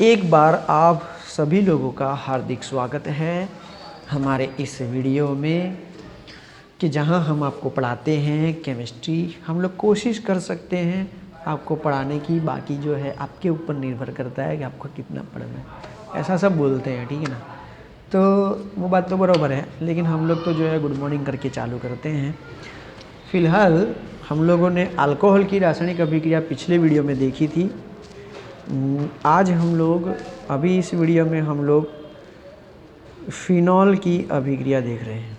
एक बार आप सभी लोगों का हार्दिक स्वागत है हमारे इस वीडियो में कि जहां हम आपको पढ़ाते हैं केमिस्ट्री। हम लोग कोशिश कर सकते हैं आपको पढ़ाने की, बाकी जो है आपके ऊपर निर्भर करता है कि आपको कितना पढ़ना है। ऐसा सब बोलते हैं, ठीक है ना। तो वो बात तो बराबर है, लेकिन हम लोग तो जो है गुड मॉर्निंग करके चालू करते हैं। फ़िलहाल हम लोगों ने अल्कोहल की रासायनिक अभिक्रिया पिछले वीडियो में देखी थी। आज हम लोग अभी इस वीडियो में हम लोग फिनॉल की अभिक्रिया देख रहे हैं।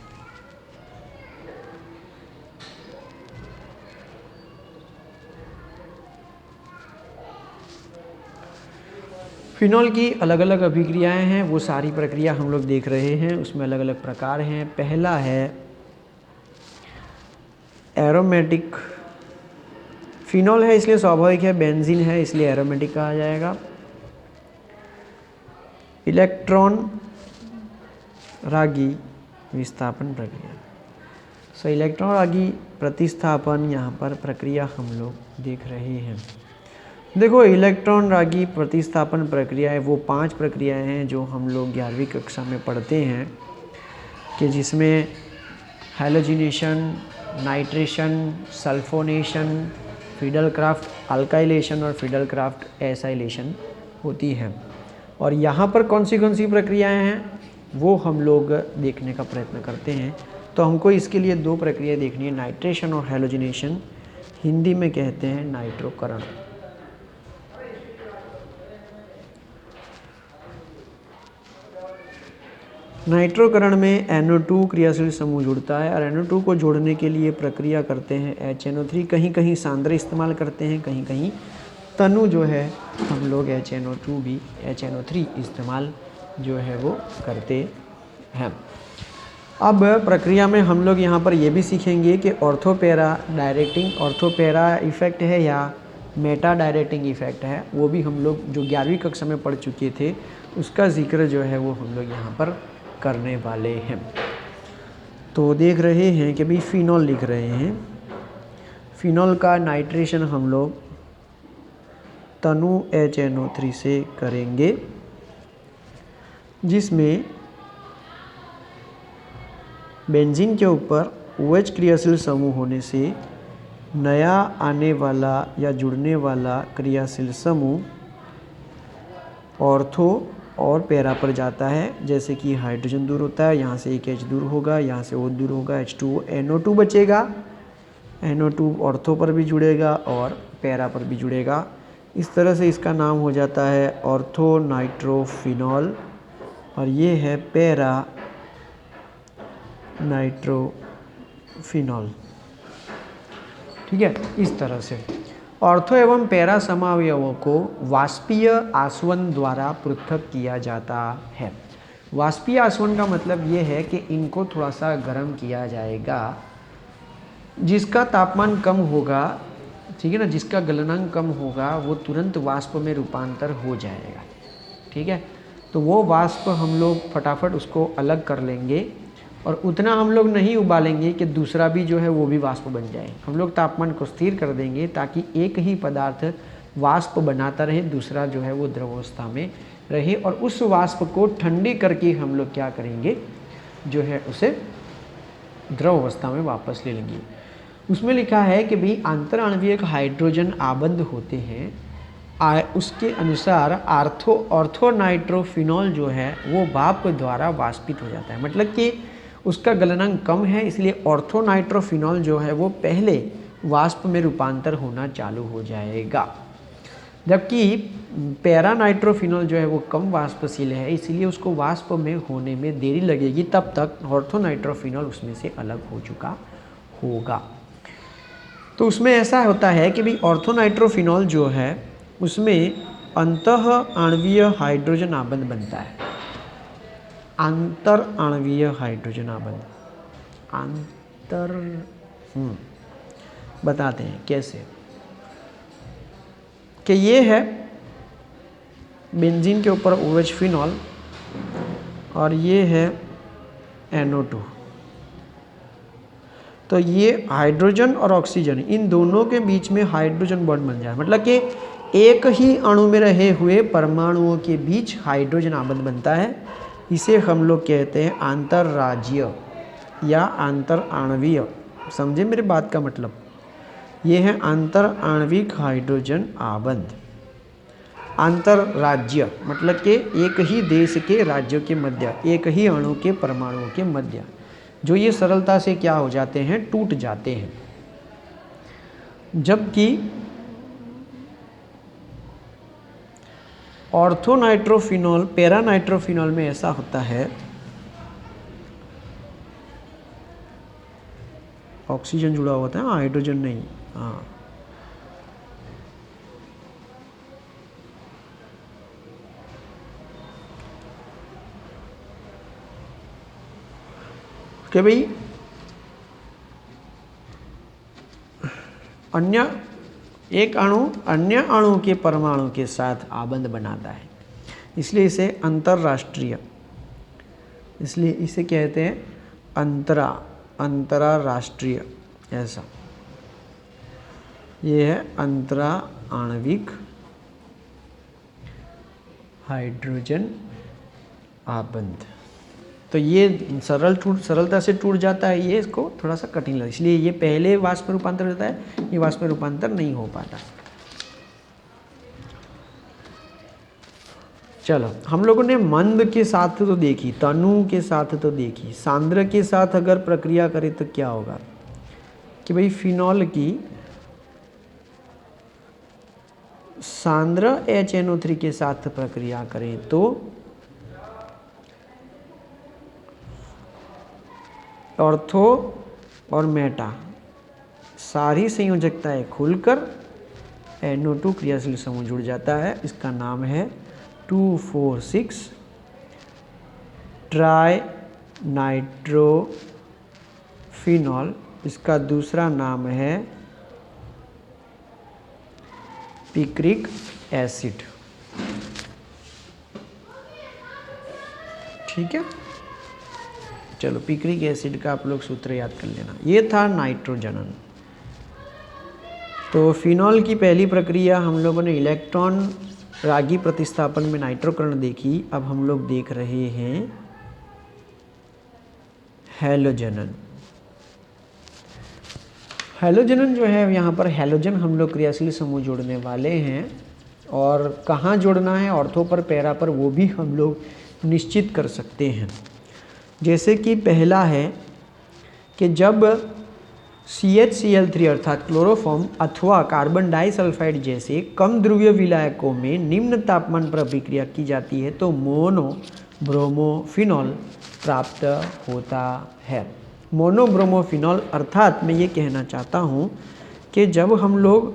फिनॉल की अलग अलग अभिक्रियाएं हैं, वो सारी प्रक्रिया हम लोग देख रहे हैं। उसमें अलग अलग प्रकार हैं। पहला है एरोमेटिक। फिनॉल है इसलिए स्वाभाविक है, बेंजीन है इसलिए एरोमेटिक कहा जाएगा। इलेक्ट्रॉन रागी विस्थापन प्रक्रिया। सो इलेक्ट्रॉन रागी प्रतिस्थापन यहाँ पर प्रक्रिया हम लोग देख रहे हैं। देखो, इलेक्ट्रॉन रागी प्रतिस्थापन प्रक्रिया वो 5 प्रक्रियाएं हैं जो हम लोग 11वीं कक्षा में पढ़ते हैं, कि जिसमें हैलोजिनेशन, नाइट्रेशन, सल्फोनेशन, फिडलक्राफ्ट अल्काइलेशन और फिडलक्राफ्ट एसाइलेशन होती है। और यहाँ पर कौन सी प्रक्रियाएं हैं वो हम लोग देखने का प्रयत्न करते हैं। तो हमको इसके लिए 2 प्रक्रिया देखनी है, नाइट्रेशन और हैलोजिनेशन। हिंदी में कहते हैं नाइट्रोकरण। नाइट्रोकरण में NO2 क्रियाशील समूह जुड़ता है और NO2 को जोड़ने के लिए प्रक्रिया करते हैं HNO3। कहीं कहीं सांद्र इस्तेमाल करते हैं, कहीं कहीं तनु जो है हम लोग HNO3 इस्तेमाल जो है वो करते हैं। अब प्रक्रिया में हम लोग यहाँ पर ये भी सीखेंगे कि ऑर्थोपेरा इफ़ेक्ट है या मेटा डायरेक्टिंग इफ़ेक्ट है। वो भी हम लोग जो 11वीं कक्षा में पढ़ चुके थे उसका जिक्र जो है वो हम लोग यहाँ पर करने वाले हैं। तो देख रहे हैं कि भाई फिनॉल लिख रहे हैं। फिनॉल का नाइट्रेशन हम लोग तनु HNO3 से करेंगे, जिसमें बेंजीन के ऊपर OH क्रियाशील समूह होने से नया आने वाला या जुड़ने वाला क्रियाशील समूह ऑर्थो और पैरा पर जाता है। जैसे कि हाइड्रोजन दूर होता है, यहाँ से एक H दूर होगा, यहाँ से O दूर होगा, H2O NO2 बचेगा। NO2 ऑर्थो पर भी जुड़ेगा और पैरा पर भी जुड़ेगा। इस तरह से इसका नाम हो जाता है ऑर्थो नाइट्रोफिनॉल और ये है पैरा नाइट्रोफिनॉल। ठीक है, इस तरह से ऑर्थो एवं पैरा समावयवों को वाष्पीय आसवन द्वारा पृथक किया जाता है। वाष्पीय आसवन का मतलब ये है कि इनको थोड़ा सा गर्म किया जाएगा, जिसका तापमान कम होगा, ठीक है ना, जिसका गलनांक कम होगा वो तुरंत वाष्प में रूपांतर हो जाएगा। ठीक है, तो वो वाष्प हम लोग फटाफट उसको अलग कर लेंगे और उतना हम लोग नहीं उबालेंगे कि दूसरा भी जो है वो भी वाष्प बन जाए। हम लोग तापमान को स्थिर कर देंगे ताकि एक ही पदार्थ वाष्प बनाता रहे, दूसरा जो है वो द्रवावस्था में रहे, और उस वाष्प को ठंडे करके हम लोग क्या करेंगे, जो है उसे द्रव अवस्था में वापस ले लेंगे। उसमें लिखा है कि भाई आंतर आणविक हाइड्रोजन आबद्ध होते हैं। उसके अनुसार ऑर्थो नाइट्रोफिनॉल जो है वो भाप द्वारा वाष्पित हो जाता है। मतलब कि उसका गलनांक कम है, इसलिए ऑर्थो नाइट्रोफिनॉल जो है वो पहले वाष्प में रूपांतर होना चालू हो जाएगा, जबकि पैरा नाइट्रोफिनॉल जो है वो कम वाष्पशील है, इसलिए उसको वाष्प में होने में देरी लगेगी। तब तक ऑर्थो नाइट्रोफिनॉल उसमें से अलग हो चुका होगा। तो उसमें ऐसा होता है कि भाई ऑर्थो नाइट्रोफिनॉल जो है उसमें अंतः आणवीय हाइड्रोजन आबंध बनता है। आंतर आणवीय हाइड्रोजन आबंध बताते हैं कैसे। कि ये है बेंजीन के ऊपर OH फिनॉल और ये है NO2। तो ये हाइड्रोजन और ऑक्सीजन इन दोनों के बीच में हाइड्रोजन बॉन्ड बन जाए। मतलब कि एक ही अणु में रहे हुए परमाणुओं के बीच हाइड्रोजन आबंध बनता है। इसे हम लोग कहते हैं आंतरराज्यीय या अंतर आणवीय। समझे मेरे बात का मतलब? ये है अंतर आणविक हाइड्रोजन आबंध। अंतरराज्य मतलब कि एक ही देश के राज्यों के मध्य, एक ही अणु के परमाणुओं के मध्य जो ये सरलता से क्या हो जाते हैं, टूट जाते हैं। जबकि ऑर्थोनाइट्रोफिनॉल, पैरानाइट्रोफिनॉल में ऐसा होता है, ऑक्सीजन जुड़ा होता है, हाइड्रोजन नहीं। हाँ, कि भाई अन्य एक अणु अन्य अणु के परमाणु के साथ आबंध बनाता है, इसलिए इसे अंतरराष्ट्रीय, इसलिए इसे कहते हैं अंतराराष्ट्रीय। ऐसा ये है अंतरा आणविक हाइड्रोजन आबंध। तो ये सरलता से टूट जाता है, ये इसको थोड़ा सा कठिन लगता है, इसलिए ये पहले वाष्प में रूपांतर होता है, ये वाष्प में रूपांतर नहीं हो पाता। चलो, हम लोगों ने मंद के साथ तो देखी, तनु के साथ तो देखी, सांद्र के साथ अगर प्रक्रिया करें तो क्या होगा कि भाई फिनॉल की सांद्र HNO3 के साथ प्रक्रिया करें तो ऑर्थो और मेटा सारी संयोजकताएं खुलकर NO2 क्रियाशील समूह जुड़ जाता है। इसका नाम है 2,4,6 ट्राई नाइट्रोफिनॉल। इसका दूसरा नाम है पिक्रिक एसिड। ठीक है, चलो पिक्रिक एसिड का आप लोग सूत्र याद कर लेना। ये था नाइट्रोजनन। तो फिनॉल की पहली प्रक्रिया हम लोगों ने इलेक्ट्रॉन रागी प्रतिस्थापन में नाइट्रोकरण देखी। अब हम लोग देख रहे हैं हैलोजनन। हैलोजनन जो है, यहाँ पर हैलोजन हम लोग क्रियाशील समूह जोड़ने वाले हैं, और कहाँ जोड़ना है, ऑर्थो पर, पैरा पर, वो भी हम लोग निश्चित कर सकते हैं। जैसे कि पहला है कि जब CHCl3 अर्थात क्लोरोफॉर्म अथवा कार्बन डाइसल्फाइड जैसे कम ध्रुवीय विलायकों में निम्न तापमान पर अभिक्रिया की जाती है तो मोनो ब्रोमोफिनॉल प्राप्त होता है। मोनो ब्रोमोफिनॉल अर्थात मैं ये कहना चाहता हूँ कि जब हम लोग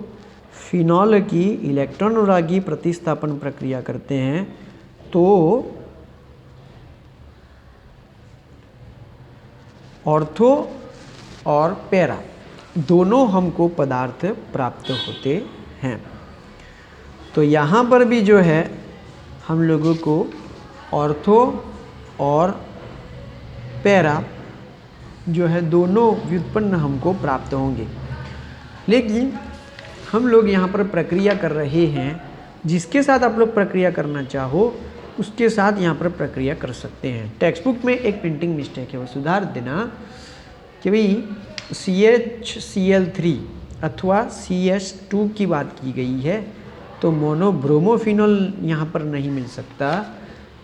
फिनॉल की इलेक्ट्रॉन अनुरागी प्रतिस्थापन प्रक्रिया करते हैं तो ऑर्थो और पैरा दोनों हमको पदार्थ प्राप्त होते हैं। तो यहाँ पर भी जो है हम लोगों को ऑर्थो और पैरा जो है दोनों व्युत्पन्न हमको प्राप्त होंगे, लेकिन हम लोग यहाँ पर प्रक्रिया कर रहे हैं, जिसके साथ आप लोग प्रक्रिया करना चाहो उसके साथ यहाँ पर प्रक्रिया कर सकते हैं। टेक्स्ट बुक में एक प्रिंटिंग मिस्टेक है, वो सुधार देना कि भाई CHCl3 अथवा CH2 की बात की गई है तो मोनो ब्रोमोफिनॉल यहाँ पर नहीं मिल सकता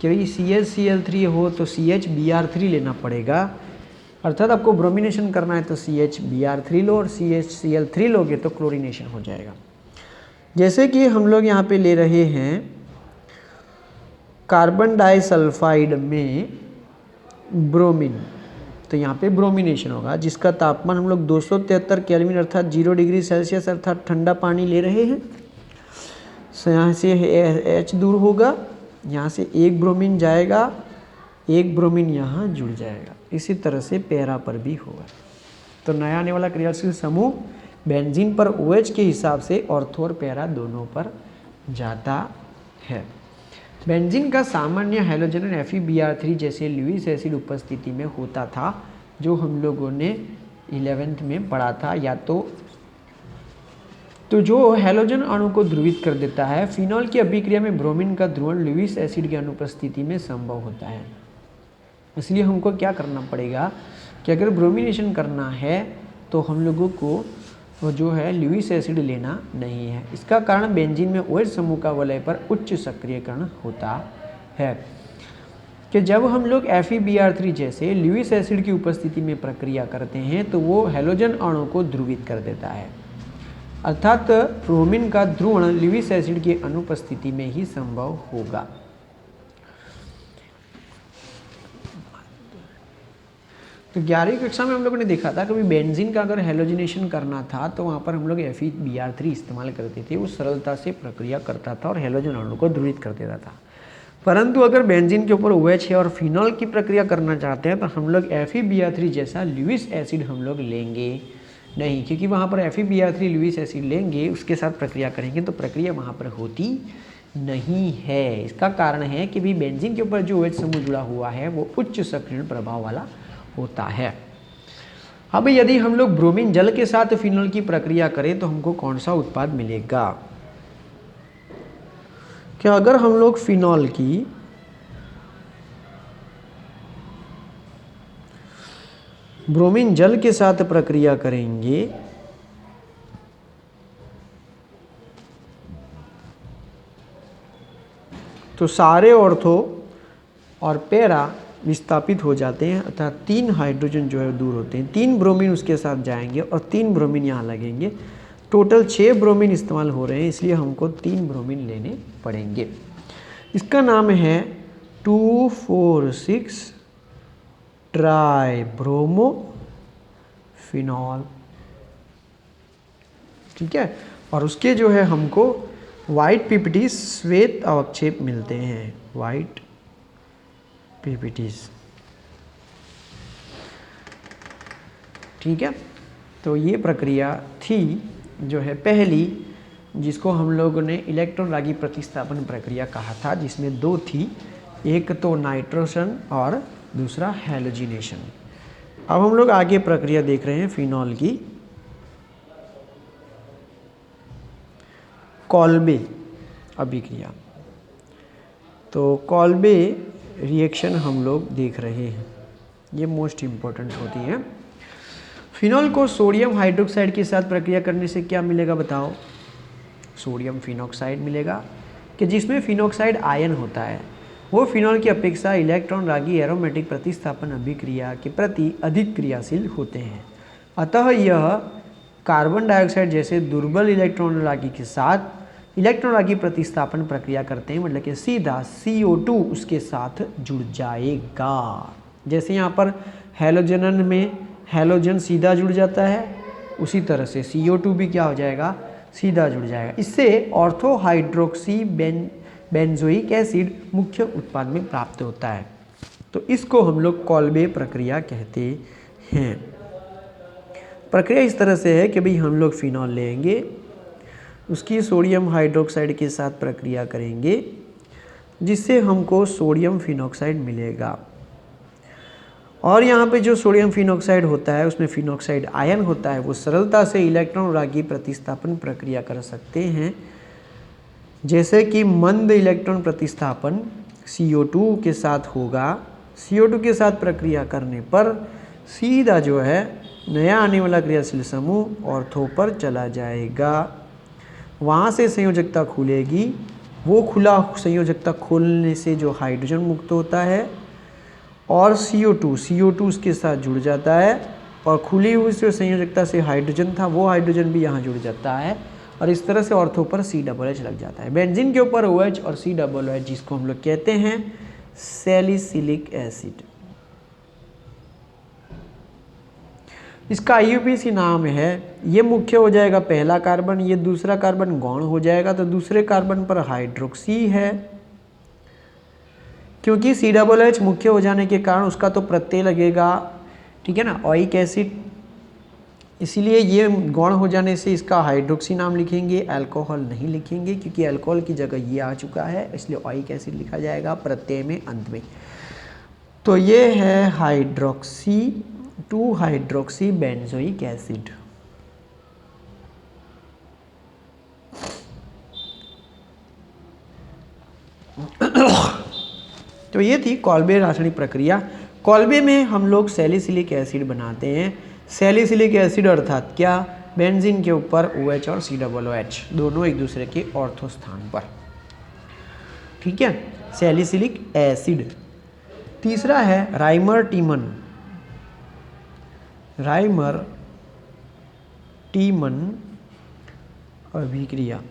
कि भाई CHCl3 हो तो CHBr3 लेना पड़ेगा, अर्थात आपको ब्रोमिनेशन करना है तो CHBr3 लो, और CHCl3 लोगे तो क्लोरीनेशन हो जाएगा। जैसे कि हम लोग यहाँ पे ले रहे हैं कार्बन डाइसल्फाइड में ब्रोमीन, तो यहाँ पे ब्रोमिनेशन होगा, जिसका तापमान हम लोग 273 केल्विन अर्थात 0 डिग्री सेल्सियस अर्थात ठंडा पानी ले रहे हैं। यहाँ से H दूर होगा, यहाँ से एक ब्रोमीन जाएगा, एक ब्रोमीन यहाँ जुड़ जाएगा। इसी तरह से पैरा पर भी होगा। तो नया आने वाला क्रियाशील समूह बेंजीन पर OH के हिसाब से ऑर्थो और पैरा दोनों पर जाता है। बेंजीन का सामान्य हैलोजन FeBr3 जैसे लुईस एसिड उपस्थिति में होता था, जो हम लोगों ने 11th में पढ़ा था, या तो तो जो हैलोजन अणु को ध्रुवित कर देता है, फिनॉल की अभिक्रिया में ब्रोमीन का ध्रुवण लुईस एसिड की अनुपस्थिति में संभव होता है। इसलिए हमको क्या करना पड़ेगा कि अगर ब्रोमिनेशन करना है तो हम लोगों को जो है लुईस एसिड लेना नहीं है। इसका कारण बेंजीन में OH समूह का वलय पर उच्च सक्रियकरण होता है कि जब हम लोग FeBr3 जैसे लुईस एसिड की उपस्थिति में प्रक्रिया करते हैं तो वो हैलोजन अणु को ध्रुवित कर देता है, अर्थात ब्रोमीन का ध्रुवण लुईस एसिड की अनुपस्थिति में ही संभव होगा। तो 11वीं कक्षा में हम लोगों ने देखा था कभी बेंजीन का अगर हैलोजिनेशन करना था तो वहाँ पर हम लोग FeBr3 इस्तेमाल करते थे, वो सरलता से प्रक्रिया करता था और हैलोजन अणु को ध्रुवित कर देता था। परंतु अगर बेंजीन के ऊपर OH है और फिनॉल की प्रक्रिया करना चाहते हैं तो हम लोग FeBr3 जैसा लुईस एसिड हम लोग लेंगे नहीं, क्योंकि वहाँ पर FeBr3 लुईस एसिड लेंगे, उसके साथ प्रक्रिया करेंगे तो प्रक्रिया वहाँ पर होती नहीं है। इसका कारण है कि भी बेंजीन के ऊपर जो OH समूह जुड़ा हुआ है वो उच्च सक्रियण प्रभाव वाला होता है। अब यदि हम लोग ब्रोमीन जल के साथ फिनॉल की प्रक्रिया करें तो हमको कौन सा उत्पाद मिलेगा? कि अगर हम लोग फिनॉल की ब्रोमीन जल के साथ प्रक्रिया करेंगे तो सारे ऑर्थो और पैरा विस्थापित हो जाते हैं, अर्थात 3 हाइड्रोजन जो है दूर होते हैं, 3 ब्रोमीन उसके साथ जाएंगे और 3 ब्रोमीन यहाँ लगेंगे। टोटल 6 ब्रोमीन इस्तेमाल हो रहे हैं, इसलिए हमको 3 ब्रोमीन लेने पड़ेंगे। इसका नाम है 2,4,6 ट्राई ब्रोमो फिनॉल, ठीक है। और उसके जो है हमको वाइट पीपीटी श्वेत अवक्षेप मिलते हैं, वाइट पीपीटीज, ठीक है। तो ये प्रक्रिया थी जो है पहली, जिसको हम लोगों ने इलेक्ट्रॉन रागी प्रतिस्थापन प्रक्रिया कहा था, जिसमें 2 थी, एक तो नाइट्रोजन और दूसरा हैलोजिनेशन। अब हम लोग आगे प्रक्रिया देख रहे हैं फिनॉल की, कॉल्बे अभिक्रिया। तो कॉल्बे रिएक्शन हम लोग देख रहे हैं, ये मोस्ट इम्पोर्टेंट होती है। फिनॉल को सोडियम हाइड्रोक्साइड के साथ प्रक्रिया करने से क्या मिलेगा बताओ? सोडियम फिनॉक्साइड मिलेगा, कि जिसमें फिनॉक्साइड आयन होता है, वो फिनॉल की अपेक्षा इलेक्ट्रॉन रागी एरोमेटिक प्रतिस्थापन अभिक्रिया के प्रति अधिक क्रियाशील होते हैं। अतः यह कार्बन डाइऑक्साइड जैसे दुर्बल इलेक्ट्रॉन रागी के साथ इलेक्ट्रॉन रागी प्रतिस्थापन प्रक्रिया करते हैं, मतलब कि सीधा CO2 उसके साथ जुड़ जाएगा। जैसे यहाँ पर हैलोजन में हैलोजन सीधा जुड़ जाता है, उसी तरह से CO2 भी क्या हो जाएगा? सीधा जुड़ जाएगा। इससे ऑर्थो हाइड्रोक्सी बेंजोइक एसिड मुख्य उत्पाद में प्राप्त होता है। तो इसको हम लोग कॉल्बे प्रक्रिया कहते हैं। प्रक्रिया इस तरह से है कि भाई हम लोग फिनॉल लेंगे, उसकी सोडियम हाइड्रोक्साइड के साथ प्रक्रिया करेंगे, जिससे हमको सोडियम फिनॉक्साइड मिलेगा। और यहाँ पे जो सोडियम फिनॉक्साइड होता है उसमें फिनॉक्साइड आयन होता है, वो सरलता से इलेक्ट्रॉन रागी प्रतिस्थापन प्रक्रिया कर सकते हैं, जैसे कि मंद इलेक्ट्रॉन प्रतिस्थापन CO2 के साथ होगा। CO2 के साथ प्रक्रिया करने पर सीधा जो है नया आने वाला क्रियाशील समूह ऑर्थो पर चला जाएगा, वहाँ से संयोजकता खुलेगी। वो खुला संयोजकता खोलने से जो हाइड्रोजन मुक्त होता है और CO2 उसके साथ जुड़ जाता है, और खुली हुई जो संयोजकता से हाइड्रोजन था वो हाइड्रोजन भी यहाँ जुड़ जाता है, और इस तरह से ऑर्थो पर COOH लग जाता है। बेंजीन के ऊपर OH और COOH, जिसको हम लोग कहते हैं सैलिसिलिक एसिड। इसका IUPAC नाम है, ये मुख्य हो जाएगा पहला कार्बन, ये दूसरा कार्बन गौण हो जाएगा, तो दूसरे कार्बन पर हाइड्रोक्सी है, क्योंकि COOH मुख्य हो जाने के कारण उसका तो प्रत्यय लगेगा, ठीक है ना, ओइक एसिड, इसीलिए ये गौण हो जाने से इसका हाइड्रोक्सी नाम लिखेंगे, अल्कोहल नहीं लिखेंगे, क्योंकि अल्कोहल की जगह ये आ चुका है, इसलिए ओइक एसिड लिखा जाएगा प्रत्यय में अंत में। तो ये है हाइड्रोक्सी 2 हाइड्रोक्सी बेंजोइक एसिड। तो ये थी कॉल्बे रासायनिक प्रक्रिया। कॉल्बे में हम लोग सैलिसिलिक एसिड बनाते हैं। सैलिसिलिक एसिड अर्थात क्या, बेंजीन के ऊपर OH और COOH दोनों एक दूसरे के ऑर्थो स्थान पर। ठीक है, सैलिसिलिक एसिड। तीसरा है राइमर टीमन अभिक्रिया।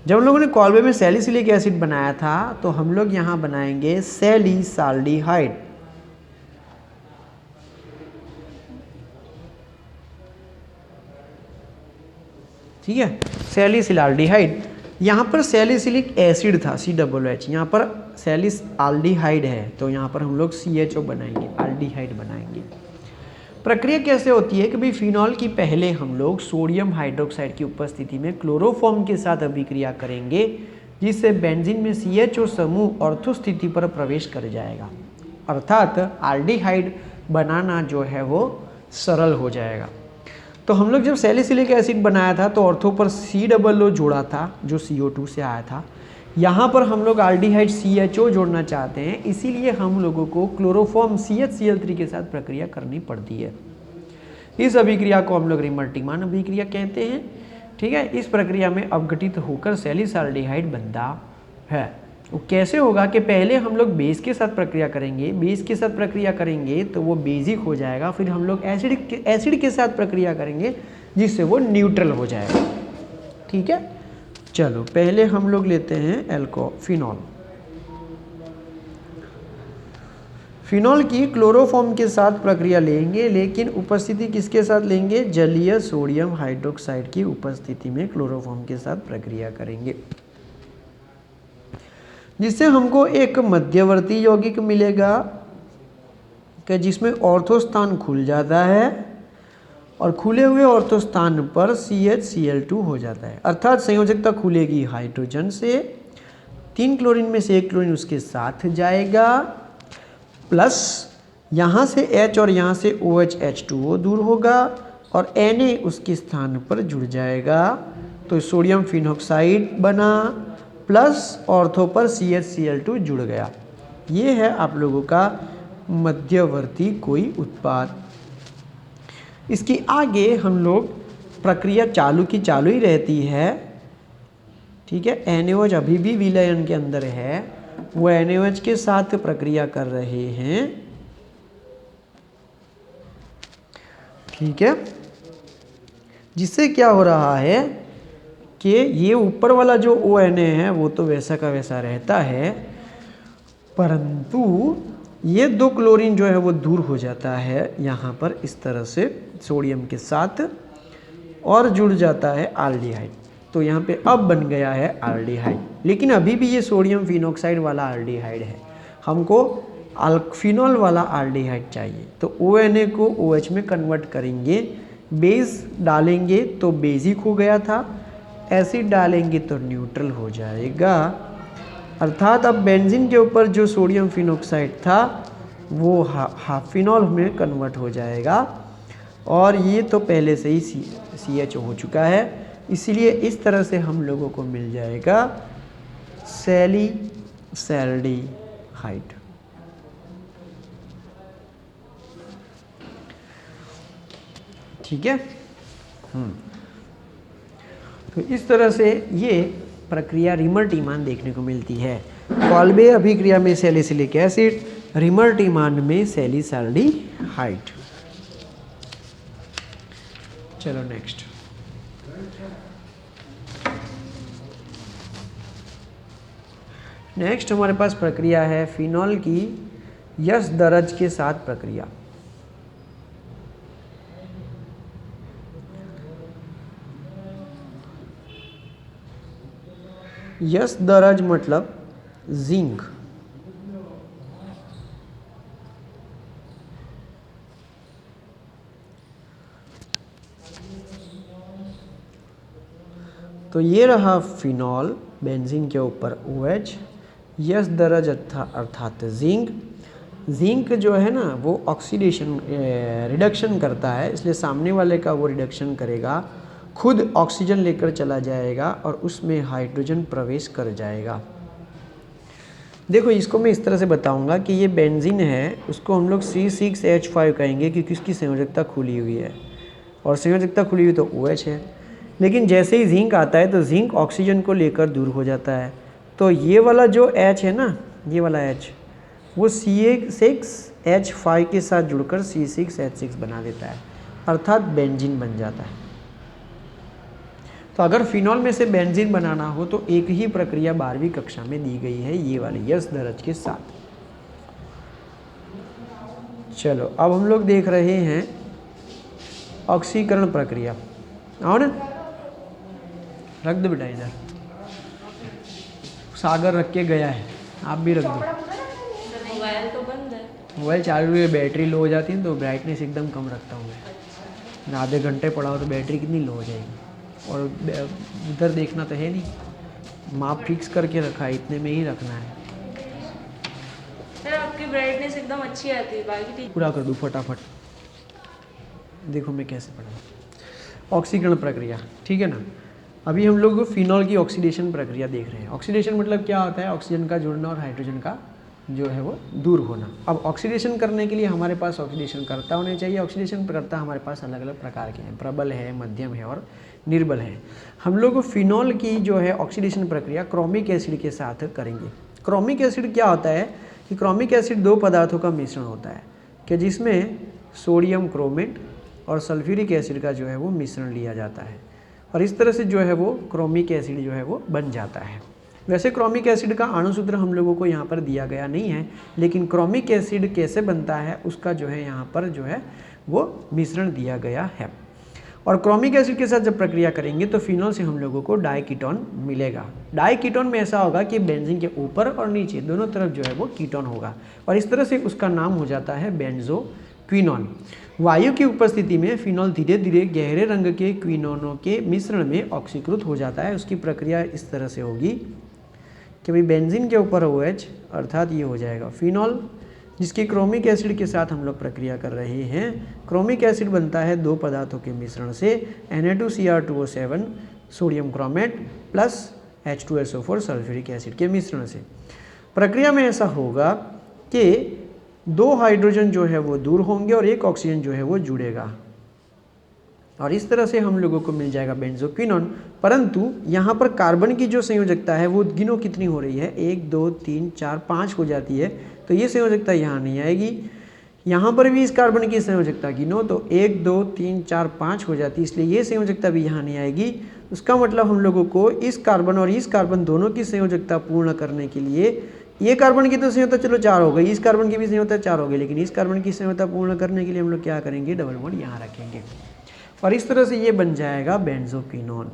जब हम लोगों ने कॉल्बे में सैलिसिलिक एसिड बनाया था तो हम लोग यहाँ बनाएंगे सैलिसाल्डिहाइड। ठीक है, सैलिसिलाल्डिहाइड। यहाँ पर सैलिसिलिक एसिड था COOH, यहाँ पर सैलिसआल्डिहाइड है तो यहाँ पर हम लोग CHO बनाएंगे, आल्डिहाइड बनाएंगे। प्रक्रिया कैसे होती है कि भाई फिनॉल की पहले हम लोग सोडियम हाइड्रोक्साइड की उपस्थिति में क्लोरोफॉर्म के साथ अभिक्रिया करेंगे, जिससे बेंजीन में CHO समूह ऑर्थो स्थिति पर प्रवेश कर जाएगा, अर्थात आल्डिहाइड बनाना जो है वो सरल हो जाएगा। तो हम लोग जब सैलिसिलिक एसिड बनाया था तो ऑर्थो पर COO जोड़ा था जो CO2 से आया था। यहाँ पर हम लोग आल्डिहाइड CHO जोड़ना चाहते हैं, इसीलिए हम लोगों को क्लोरोफॉर्म CHCl3 के साथ प्रक्रिया करनी पड़ती है। इस अभिक्रिया को हम लोग रिमर-टीमन अभिक्रिया कहते हैं। ठीक है, इस प्रक्रिया में अपघटित होकर सैलिसाल्डिहाइड बनता है। वो कैसे होगा कि पहले हम लोग बेस के साथ प्रक्रिया करेंगे, बेस के साथ प्रक्रिया करेंगे तो वो बेसिक हो जाएगा, फिर हम लोग एसिड के साथ प्रक्रिया करेंगे जिससे वो न्यूट्रल हो जाएगा। ठीक है, चलो पहले हम लोग लेते हैं फिनॉल। फिनॉल की क्लोरोफॉर्म के साथ प्रक्रिया लेंगे, लेकिन उपस्थिति किसके साथ लेंगे, जलीय सोडियम हाइड्रोक्साइड की उपस्थिति में क्लोरोफॉर्म के साथ प्रक्रिया करेंगे, जिससे हमको एक मध्यवर्ती यौगिक मिलेगा कि जिसमें ऑर्थो स्थान खुल जाता है और खुले हुए ऑर्थो स्थान पर CHCl2 हो जाता है, अर्थात संयोजकता खुलेगी हाइड्रोजन से, 3 क्लोरीन में से 1 क्लोरीन उसके साथ जाएगा, प्लस यहाँ से H और यहाँ से OH H2O दूर होगा और Na उसके स्थान पर जुड़ जाएगा, तो सोडियम फिनॉक्साइड बना, प्लस ऑर्थो पर CHCl2 जुड़ गया। ये है आप लोगों का मध्यवर्ती कोई उत्पाद। इसके आगे हम लोग प्रक्रिया चालू की चालू ही रहती है। ठीक है, NaOH अभी भी विलयन के अंदर है, वो NaOH के साथ प्रक्रिया कर रहे हैं। ठीक है, जिससे क्या हो रहा है कि ये ऊपर वाला जो ONA है वो तो वैसा का वैसा रहता है, परंतु ये 2 क्लोरीन जो है वो दूर हो जाता है यहाँ पर इस तरह से सोडियम के साथ और जुड़ जाता है आल्डिहाइड। तो यहाँ पे अब बन गया है आल्डिहाइड, लेकिन अभी भी ये सोडियम फिनॉक्साइड वाला आल्डिहाइड है, हमको फिनॉल वाला आल्डिहाइड चाहिए। तो ONA को OH में कन्वर्ट करेंगे, बेस डालेंगे तो बेसिक हो गया था, एसिड डालेंगे तो न्यूट्रल हो जाएगा, अर्थात अब बेंजीन के ऊपर जो सोडियम फिनॉक्साइड था वो फिनॉल में कन्वर्ट हो जाएगा, और ये तो पहले से ही CHO हो चुका है, इसलिए इस तरह से हम लोगों को मिल जाएगा सैलिसैल्डिहाइड। ठीक है, तो इस तरह से ये प्रक्रिया रिमर-टीमन देखने को मिलती है। कॉल्बे अभिक्रिया में सैलिसिलिक एसिड, रिमर-टीमन में सैलिसैल्डिहाइड। चलो नेक्स्ट, हमारे पास प्रक्रिया है फिनॉल की यश दरज के साथ प्रक्रिया। यश दरज मतलब जिंक। तो ये रहा फिनॉल, बेंजीन के ऊपर OH, यश दरज अर्थात जिंक। जिंक जो है ना वो ऑक्सीडेशन रिडक्शन करता है, इसलिए सामने वाले का वो रिडक्शन करेगा खुद ऑक्सीजन लेकर चला जाएगा और उसमें हाइड्रोजन प्रवेश कर जाएगा। देखो इसको मैं इस तरह से बताऊंगा कि ये बेंजीन है, उसको हम लोग C6H5 कहेंगे क्योंकि उसकी संयोजकता खुली हुई है, और संयोजकता खुली हुई तो OH है। लेकिन जैसे ही जिंक आता है तो जिंक ऑक्सीजन को लेकर दूर हो जाता है, तो ये वाला जो H है ना, ये वाला H वो C6H5 के साथ जुड़कर C6H6 बना देता है, अर्थात बेंजीन बन जाता है। तो अगर फिनॉल में से बेंजीन बनाना हो तो एक ही प्रक्रिया 12वीं कक्षा में दी गई है, ये वाली यस दरज के साथ। चलो अब हम लोग देख रहे हैं ऑक्सीकरण प्रक्रिया। आओ ना, रख दो बेटा इधर, सागर रख के गया है, आप भी रख दो। मोबाइल तो बंद है, मोबाइल चालू है, बैटरी लो हो जाती है तो ब्राइटनेस एकदम कम रखता हूँ मैं। आधे घंटे पढ़ाओ तो बैटरी कितनी लो हो जाएगी, और इधर देखना तो है नहीं, माप फिक्स करके रखा है, इतने में ही रखना है। सर आपकी ब्राइटनेस एकदम अच्छी आती है, बाकी ठीक। पूरा कर दूँ फटाफट, देखो मैं कैसे पढ़ा। ऑक्सीकरण प्रक्रिया, ठीक है ना। अभी हम लोग फिनॉल की ऑक्सीडेशन प्रक्रिया देख रहे हैं। ऑक्सीडेशन मतलब क्या होता है, ऑक्सीजन का जुड़ना और हाइड्रोजन का जो है वो दूर होना। अब ऑक्सीडेशन करने के लिए हमारे पास ऑक्सीडेशन करता होने चाहिए। ऑक्सीडेशन करता हमारे पास अलग अलग प्रकार के हैं, प्रबल है, मध्यम है और निर्बल है। हम लोग फिनॉल की जो है ऑक्सीडेशन प्रक्रिया क्रोमिक एसिड के साथ करेंगे। क्रोमिक एसिड क्या होता है कि क्रोमिक एसिड दो पदार्थों का मिश्रण होता है कि जिसमें सोडियम क्रोमेट और सल्फ्यूरिक एसिड का जो है वो मिश्रण लिया जाता है, और इस तरह से जो है वो क्रोमिक एसिड जो है वो बन जाता है। वैसे क्रोमिक एसिड का अणुसूत्र हम लोगों को यहाँ पर दिया गया नहीं है, लेकिन क्रोमिक एसिड कैसे बनता है उसका जो है यहाँ पर जो है वो मिश्रण दिया गया है। और क्रोमिक एसिड के साथ जब प्रक्रिया करेंगे तो फिनॉल से हम लोगों को डाइकीटोन मिलेगा। डाइकीटोन में ऐसा होगा कि बेंजीन के ऊपर और नीचे दोनों तरफ जो है वो कीटोन होगा, और इस तरह से उसका नाम हो जाता है बेंजोक्विनोन। वायु की उपस्थिति में फिनॉल धीरे धीरे गहरे रंग के क्विनोनों के मिश्रण में ऑक्सीकृत हो जाता है। उसकी प्रक्रिया इस तरह से होगी कि भाई बेंजीन के ऊपर OH, अर्थात ये हो जाएगा फिनॉल, जिसकी क्रोमिक एसिड के साथ हम लोग प्रक्रिया कर रहे हैं। क्रोमिक एसिड बनता है दो पदार्थों के मिश्रण से, Na2Cr2O7 sodium chromate plus H2SO4 sulphuric acid के मिश्रण से। प्रक्रिया में ऐसा होगा कि दो हाइड्रोजन जो है वो दूर होंगे और एक ऑक्सीजन जो है वो जुड़ेगा, और इस तरह से हम लोगों को मिल जाएगा बेंजोक्विनोन। परंतु यहाँ पर कार्बन की जो संयोजकता है वो गिनो कितनी हो रही है, 1 2 3 4 5 हो जाती है, तो ये संयोजकता यहाँ नहीं आएगी। यहाँ पर भी इस कार्बन की संयोजकता गिनो तो 1 2 3 4 5 हो जाती है, इसलिए ये संयोजकता भी यहाँ नहीं आएगी। उसका मतलब हम लोगों को इस कार्बन और इस कार्बन दोनों की संयोजकता पूर्ण करने के लिए, ये कार्बन की तो संयोजकता चलो 4 हो गई, इस कार्बन की भी संयोजकता 4 हो गई, लेकिन इस कार्बन की संयोजकता पूर्ण करने के लिए हम लोग क्या करेंगे, डबल बॉन्ड यहाँ रखेंगे, और इस तरह से ये बन जाएगा बेंजोक्विनोन।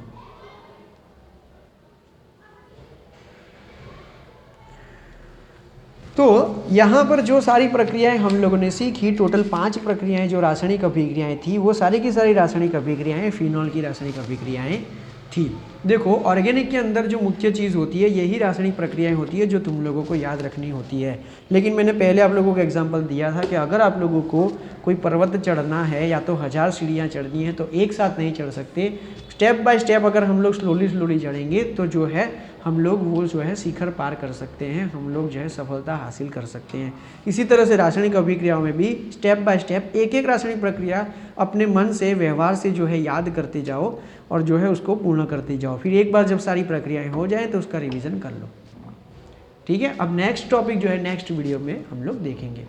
तो यहाँ पर जो सारी प्रक्रियाएं हम लोगों ने सीखी, टोटल 5 प्रक्रियाएं जो रासायनिक अभिक्रियाएं थी, वो सारी की सारी रासायनिक अभिक्रियाएं फिनॉल की रासायनिक अभिक्रियाएं थी। देखो ऑर्गेनिक के अंदर जो मुख्य चीज़ होती है यही रासायनिक प्रक्रियाएं होती है जो तुम लोगों को याद रखनी होती है। लेकिन मैंने पहले आप लोगों को एग्जांपल दिया था कि अगर आप लोगों को कोई पर्वत चढ़ना है या तो 1000 सीढ़ियाँ चढ़नी है तो एक साथ नहीं चढ़ सकते, स्टेप बाय स्टेप अगर हम लोग स्लोली चढ़ेंगे तो जो है हम लोग वो जो है शिखर पार कर सकते हैं, हम लोग जो है सफलता हासिल कर सकते हैं। इसी तरह से रासायनिक अभिक्रियाओं में भी स्टेप बाय स्टेप एक एक रासायनिक प्रक्रिया अपने मन से, व्यवहार से जो है याद करते जाओ और जो है उसको पूर्ण करते जाओ। फिर एक बार जब सारी प्रक्रियाएं हो जाएं तो उसका रिवीजन कर लो। ठीक है, अब नेक्स्ट टॉपिक जो है नेक्स्ट वीडियो में हम लोग देखेंगे।